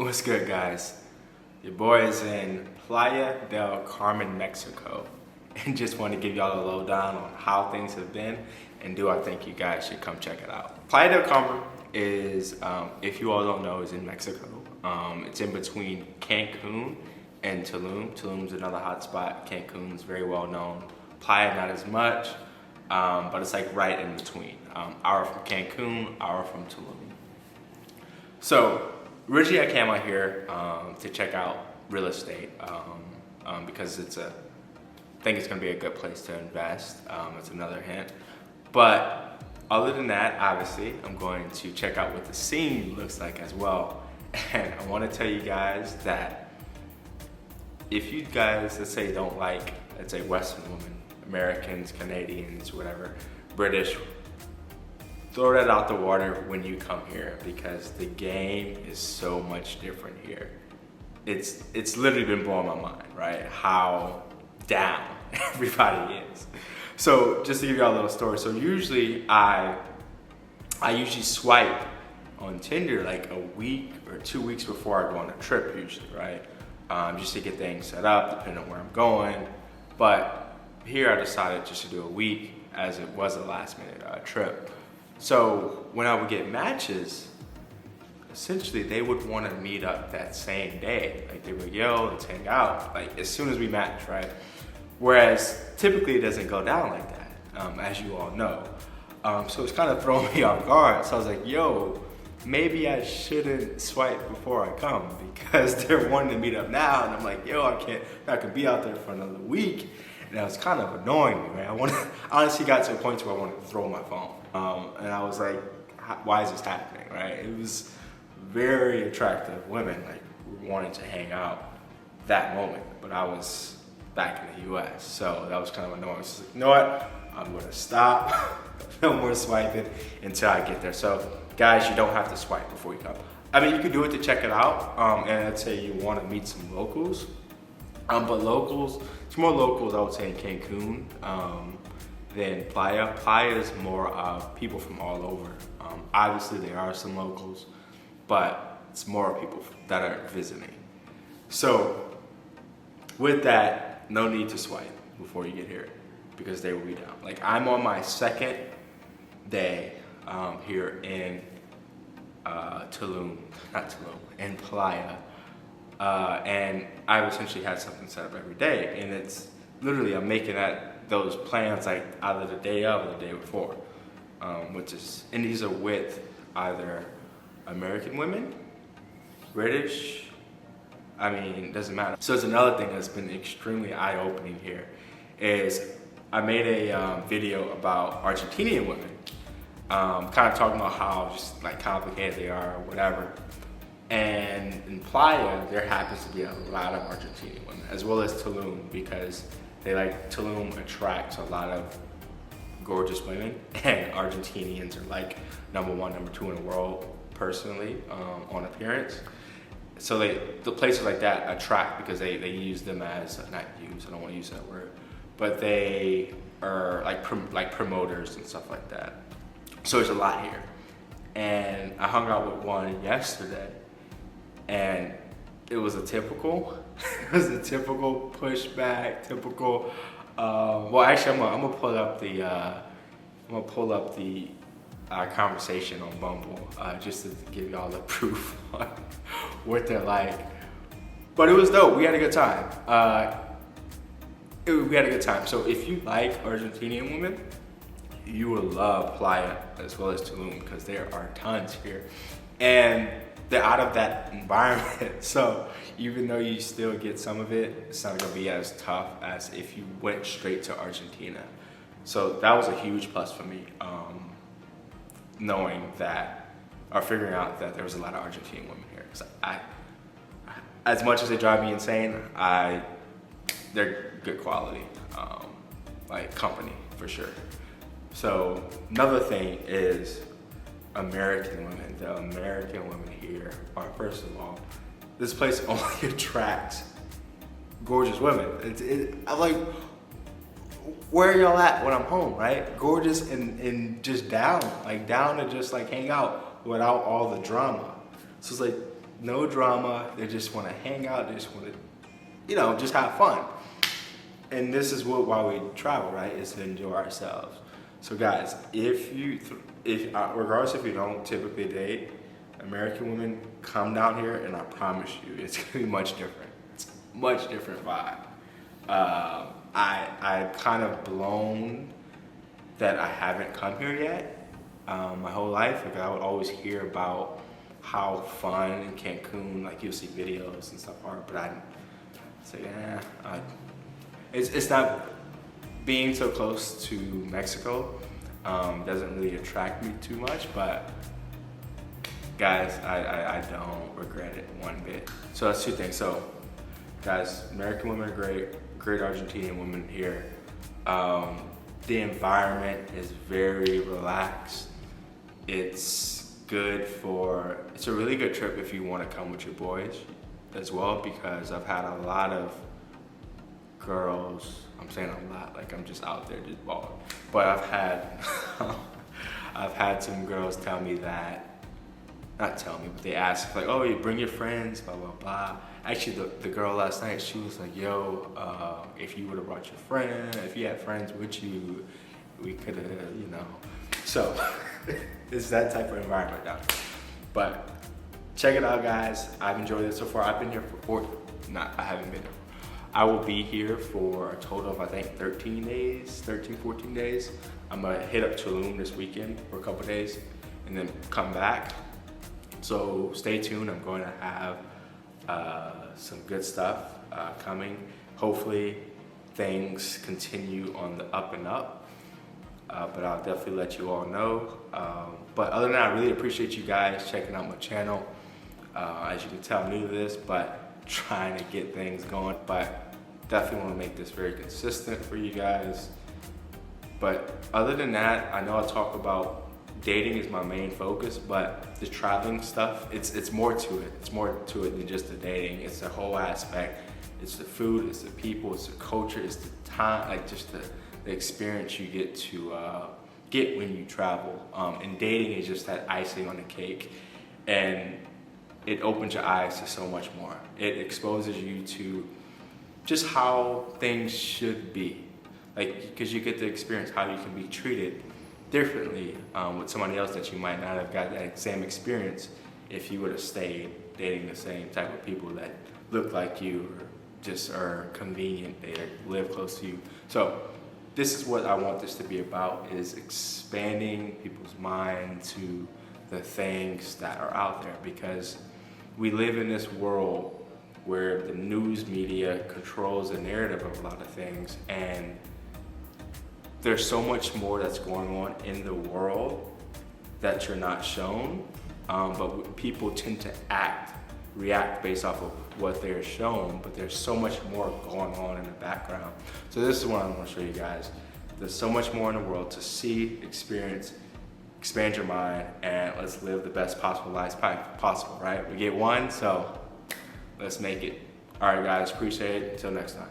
What's good, guys? Your boy is in Playa del Carmen, Mexico, and just want to give y'all a lowdown on how things have been and do I think you guys should come check it out. Playa del Carmen is, if you all don't know, is in Mexico. It's in between Cancun and Tulum. Tulum's another hot spot. Cancun's very well known. Playa not as much, but it's like right in between. Hour from Cancun, hour from Tulum. So originally I came out here to check out real estate because I think it's gonna be a good place to invest. It's another hint. But other than that, obviously, I'm going to check out what the scene looks like as well. And I wanna tell you guys that if you guys, let's say, don't like, let's say, Western women, Americans, Canadians, whatever, British, throw that out the water when you come here because the game is so much different here. It's literally been blowing my mind, right? How down everybody is. So just to give y'all a little story. So usually I usually swipe on Tinder like a week or 2 weeks before I go on a trip usually, right? Just to get things set up depending on where I'm going. But here I decided just to do a week as it was a last minute trip. So when I would get matches, essentially they would want to meet up that same day. Like they would, yo, let's hang out, like as soon as we match, right? Whereas typically it doesn't go down like that, as you all know. So it's kind of throwing me off guard. So I was like, yo, maybe I shouldn't swipe before I come because they're wanting to meet up now. And I'm like, yo, I can be out there for another week. And that was kind of annoying me, man. I honestly got to a point where I wanted to throw my phone. And I was like, why is this happening, right? It was very attractive women, like wanting to hang out that moment. But I was back in the US, so that was kind of annoying. So like, you know what? I'm gonna stop. No more swiping until I get there. So guys, you don't have to swipe before you come. I mean, you can do it to check it out. And let's say you want to meet some locals. But locals, it's more locals, I would say, in Cancun than Playa. Playa is more of people from all over. Obviously, there are some locals, but it's more people that are visiting. So, with that, no need to swipe before you get here because they will be down. Like, I'm on my second day here in in Playa. And I've essentially had something set up every day, and it's literally I'm making those plans like either the day of or the day before, and these are with either American women, British, I mean, it doesn't matter. So it's another thing that's been extremely eye-opening here is I made a video about Argentinian women, kind of talking about how just like complicated they are or whatever. And in Playa, there happens to be a lot of Argentinian women, as well as Tulum, because Tulum attracts a lot of gorgeous women, and Argentinians are like number one, number two in the world, personally, on appearance. So the places like that attract because they use them as, not use, I don't want to use that word, but they are like promoters and stuff like that. So there's a lot here. And I hung out with one yesterday, and it was a typical pushback, typical. Well, actually, I'm gonna pull up the conversation on Bumble just to give y'all the proof on what they're like. But it was dope. We had a good time. We had a good time. So if you like Argentinian women, you will love Playa as well as Tulum because there are tons here. And they're out of that environment. So even though you still get some of it, it's not gonna be as tough as if you went straight to Argentina. So that was a huge plus for me, knowing that, or figuring out that there was a lot of Argentinian women here. Because as much as they drive me insane, they're good quality, like company for sure. So another thing is American women. The American women here are, first of all, this place only attracts gorgeous women. I'm like, where are y'all at when I'm home, right? Gorgeous and just down to just like hang out without all the drama. So it's like, no drama. They just want to hang out. They just want to, you know, just have fun. And this is why we travel, right? Is to enjoy ourselves. So guys, regardless if you don't typically date, American women, come down here and I promise you, it's gonna be much different. It's a much different vibe. I've kind of blown that I haven't come here yet. My whole life, like I would always hear about how fun in Cancun, like you'll see videos and stuff are, but I say, it's not, being so close to Mexico doesn't really attract me too much, but guys, I don't regret it one bit. So that's two things. So guys, American women are great Argentinian women here. The environment is very relaxed. It's a really good trip if you want to come with your boys as well, because I've had a lot of girls, I'm saying a lot, like I'm just out there just balling, but I've had some girls tell me that, not tell me, but they ask like, oh, you bring your friends, blah, blah, blah. Actually, the girl last night, she was like, yo, if you would have brought your friend, if you had friends with you, we could have, you know. So it's that type of environment down here. But check it out, guys. I've enjoyed it so far. I've been here for I haven't been here. I will be here for a total of, I think, 13, 14 days. I'm gonna hit up Tulum this weekend for a couple days and then come back. So stay tuned. I'm going to have some good stuff coming. Hopefully things continue on the up and up, but I'll definitely let you all know. But other than that, I really appreciate you guys checking out my channel. As you can tell, I'm new to this, but trying to get things going, but definitely want to make this very consistent for you guys. But other than that, I know I talk about dating is my main focus, but the traveling stuff, it's more to it. It's more to it than just the dating. It's the whole aspect. It's the food, it's the people, it's the culture, it's the time, like just the experience you get to get when you travel. And dating is just that icing on the cake. And it opens your eyes to so much more. It exposes you to just how things should be. Like, because you get to experience how you can be treated differently with somebody else that you might not have got that same experience if you would have stayed dating the same type of people that look like you or just are convenient, they live close to you. So this is what I want this to be about, is expanding people's mind to the things that are out there, because we live in this world where the news media controls the narrative of a lot of things, and there's so much more that's going on in the world that you're not shown, but people tend to react based off of what they're shown, but there's so much more going on in the background. So this is what I'm gonna show you guys. There's so much more in the world to see, experience, expand your mind, and let's live the best possible lives possible, right? We get one, so let's make it. All right, guys, appreciate it. Until next time.